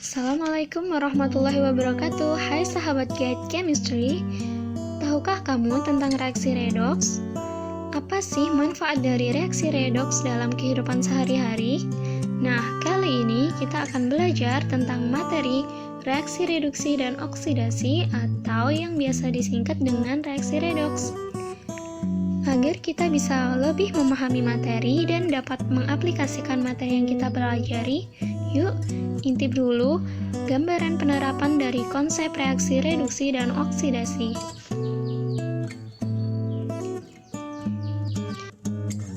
Assalamualaikum warahmatullahi wabarakatuh. Hai sahabat Guide Chemistry. Tahukah kamu tentang reaksi redoks? Apa sih manfaat dari reaksi redoks dalam kehidupan sehari-hari? Nah, kali ini kita akan belajar tentang materi reaksi reduksi dan oksidasi atau yang biasa disingkat dengan reaksi redoks. Agar kita bisa lebih memahami materi dan dapat mengaplikasikan materi yang kita pelajari, yuk intip dulu gambaran penerapan dari konsep reaksi reduksi dan oksidasi.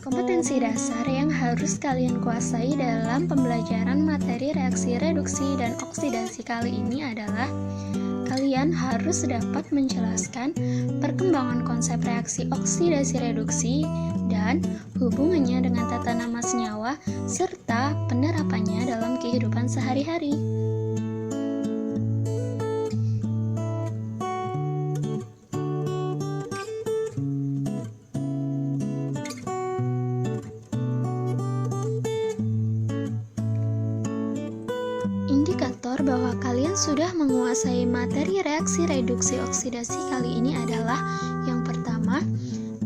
Kompetensi dasar yang harus kalian kuasai dalam pembelajaran materi reaksi reduksi dan oksidasi kali ini adalah kalian harus dapat menjelaskan perkembangan konsep reaksi oksidasi reduksi dan hubungannya dengan tata nama senyawa serta penerapannya dalam kehidupan sehari-hari. Indikator bahwa kalian sudah menguasai materi reaksi reduksi oksidasi kali ini adalah yang pertama,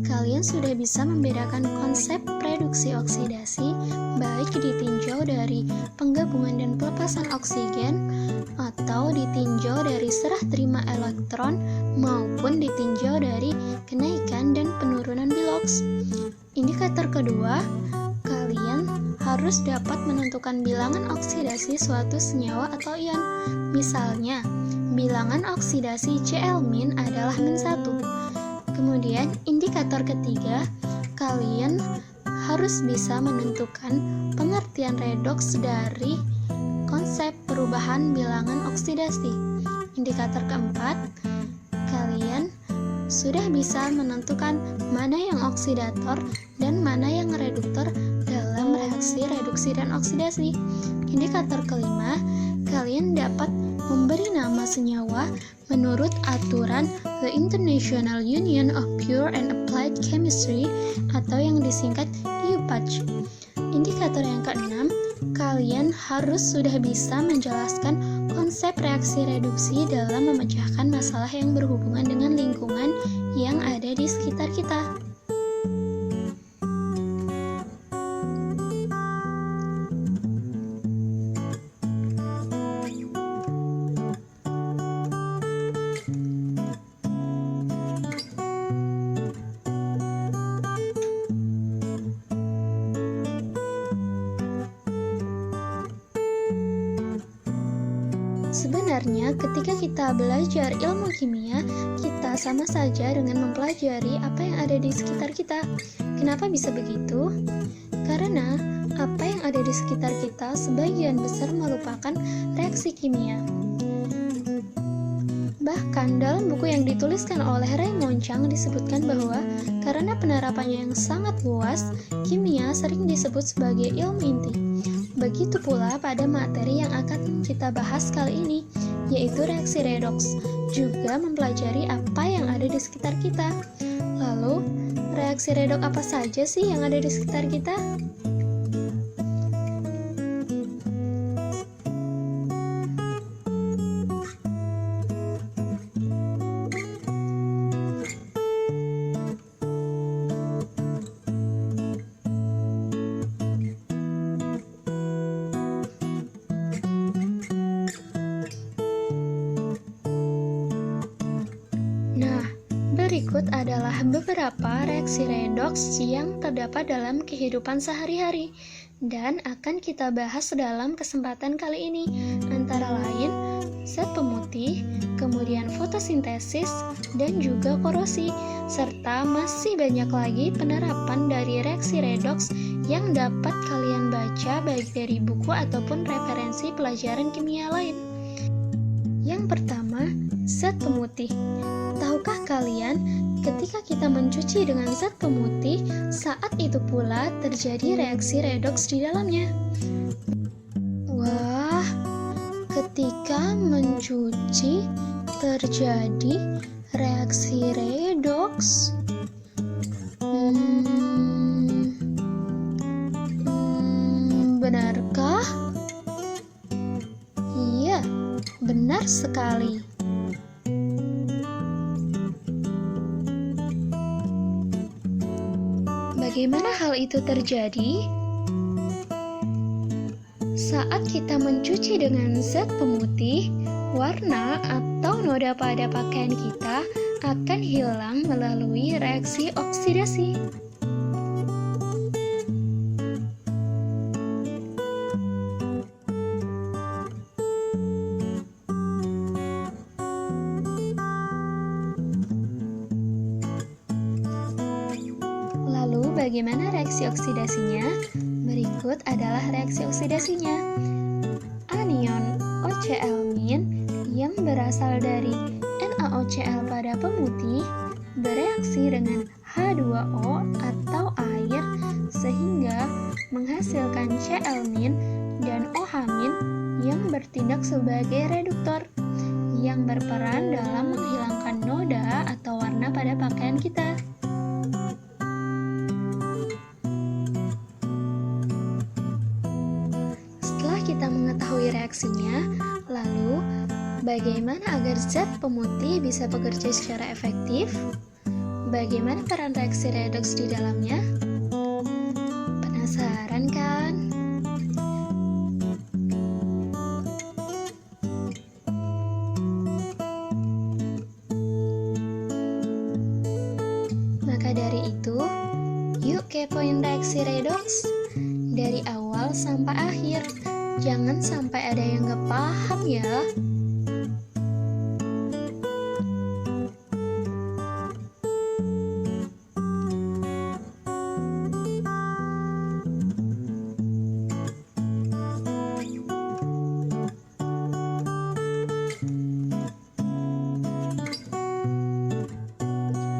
kalian sudah bisa membedakan konsep reduksi oksidasi baik ditinjau dari penggabungan dan pelepasan oksigen atau ditinjau dari serah terima elektron maupun ditinjau dari kenaikan dan penurunan biloks. Indikator kedua, kalian harus dapat menentukan bilangan oksidasi suatu senyawa atau ion. Misalnya, bilangan oksidasi Cl- adalah -1. Kemudian, indikator ketiga, kalian harus bisa menentukan pengertian redoks dari konsep perubahan bilangan oksidasi. Indikator keempat, kalian sudah bisa menentukan mana yang oksidator dan mana yang reduktor dalam reaksi reduksi dan oksidasi. Indikator kelima, kalian dapat memberi nama senyawa menurut aturan The International Union of Pure and Applied Chemistry atau yang disingkat IUPAC. Indikator yang keenam, kalian harus sudah bisa menjelaskan konsep reaksi reduksi dalam memecahkan masalah yang berhubungan dengan lingkungan yang ada di sekitar kita. Sebenarnya, ketika kita belajar ilmu kimia, kita sama saja dengan mempelajari apa yang ada di sekitar kita. Kenapa bisa begitu? Karena apa yang ada di sekitar kita sebagian besar merupakan reaksi kimia. Bahkan dalam buku yang dituliskan oleh Raymond Chang disebutkan bahwa karena penerapannya yang sangat luas, kimia sering disebut sebagai ilmu inti. Begitu pula pada materi yang akan kita bahas kali ini, yaitu reaksi redoks, juga mempelajari apa yang ada di sekitar kita. Lalu, reaksi redoks apa saja sih yang ada di sekitar kita? Nah, berikut adalah beberapa reaksi redoks yang terdapat dalam kehidupan sehari-hari dan akan kita bahas dalam kesempatan kali ini, antara lain zat pemutih, kemudian fotosintesis, dan juga korosi, serta masih banyak lagi penerapan dari reaksi redoks yang dapat kalian baca baik dari buku ataupun referensi pelajaran kimia lain. Yang pertama, zat pemutih. Tahukah kalian, ketika kita mencuci dengan zat pemutih, saat itu pula terjadi reaksi redoks di dalamnya? Wah, ketika mencuci terjadi reaksi redoks. Benarkah? Iya, Benar sekali. Bagaimana hal itu terjadi? Saat kita mencuci dengan zat pemutih, warna atau noda pada pakaian kita akan hilang melalui reaksi oksidasi. Lalu bagaimana reaksi oksidasinya? Berikut adalah reaksi oksidasinya. Anion OCl- yang berasal dari NaOCl pada pemutih bereaksi dengan H2O atau air sehingga menghasilkan Cl- dan OH- yang bertindak sebagai reduktor yang berperan dalam menghilangkan noda atau warna pada pakaian kita. Setelah kita mengetahui reaksinya, lalu bagaimana agar zat pemutih bisa bekerja secara efektif? Bagaimana peran reaksi redoks di dalamnya? Penasaran kan? Maka dari itu, yuk kepoin reaksi redoks dari awal sampai akhir. Jangan sampai ada yang gak paham ya.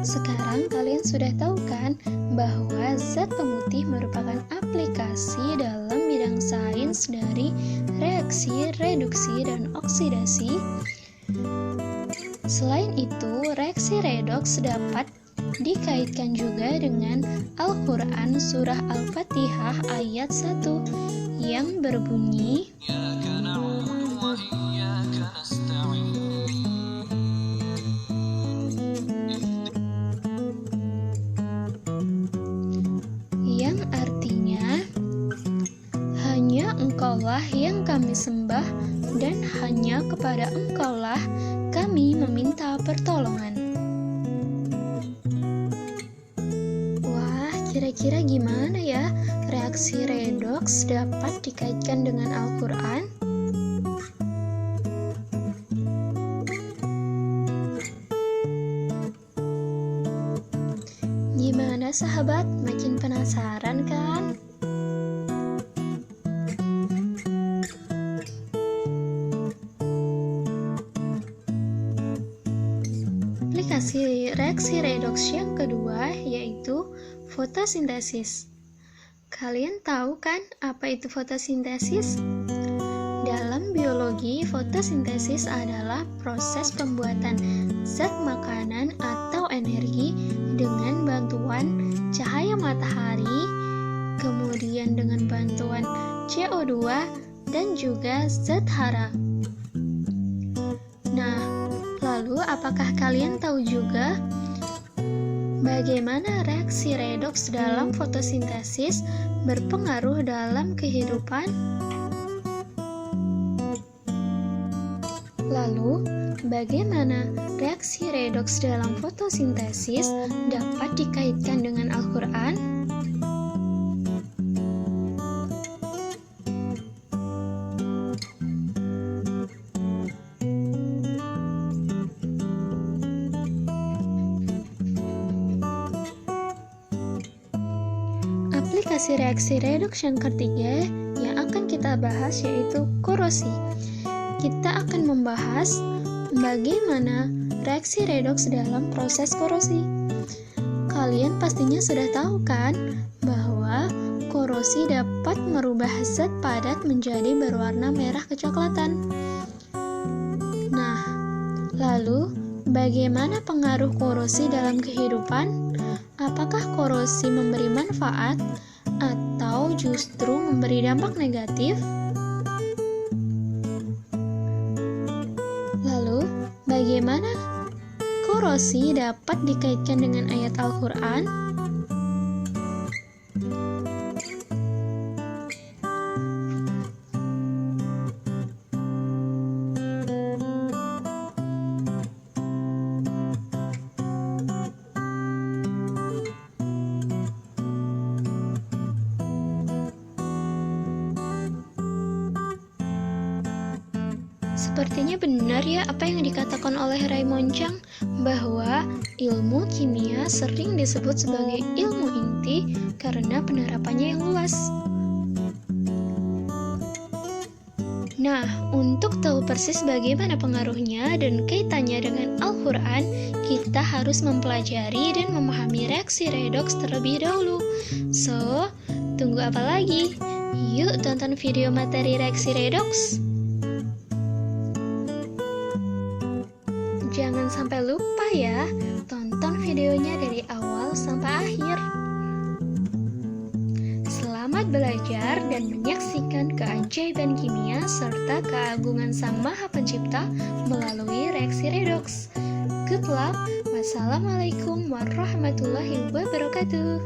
Sekarang kalian sudah tahu kan bahwa zat pemutih merupakan aplikasi dalam bidang sains dari reaksi, reduksi, dan oksidasi. Selain itu, reaksi redoks dapat dikaitkan juga dengan Al-Quran Surah Al-Fatihah ayat 1 yang berbunyi, yang artinya hanya Engkaulah yang kami sembah dan hanya kepada Engkaulah kami meminta pertolongan. Wah, kira-kira gimana ya reaksi redoks dapat dikaitkan dengan Al-Quran? Gimana sahabat, makin penasaran kan? Aplikasi reaksi redoks yang kedua yaitu fotosintesis. Kalian tahu kan apa itu fotosintesis? Dalam biologi, fotosintesis adalah proses pembuatan zat makanan atau energi dengan bantuan cahaya matahari, kemudian dengan bantuan CO2 dan juga zat hara. Nah, lalu apakah kalian tahu juga bagaimana reaksi redoks dalam fotosintesis berpengaruh dalam kehidupan? Lalu, bagaimana reaksi redoks dalam fotosintesis dapat dikaitkan dengan Al-Quran? Aplikasi reaksi redoks yang ketiga yang akan kita bahas yaitu korosi. Kita akan membahas bagaimana reaksi redoks dalam proses korosi. Kalian pastinya sudah tahu kan bahwa korosi dapat merubah zat padat menjadi berwarna merah kecoklatan. Nah, lalu bagaimana pengaruh korosi dalam kehidupan? Apakah korosi memberi manfaat atau justru memberi dampak negatif? Bagaimana korosi dapat dikaitkan dengan ayat Al-Quran? Sepertinya benar ya apa yang dikatakan oleh Raymond Chang, bahwa ilmu kimia sering disebut sebagai ilmu inti karena penerapannya yang luas. Nah, untuk tahu persis bagaimana pengaruhnya dan kaitannya dengan Al-Quran, kita harus mempelajari dan memahami reaksi redoks terlebih dahulu. So, tunggu apa lagi? Yuk tonton video materi reaksi redoks. Jangan sampai lupa ya, tonton videonya dari awal sampai akhir. Selamat belajar dan menyaksikan keajaiban kimia serta keagungan Sang Maha Pencipta melalui reaksi redoks. Good luck. Wassalamualaikum warahmatullahi wabarakatuh.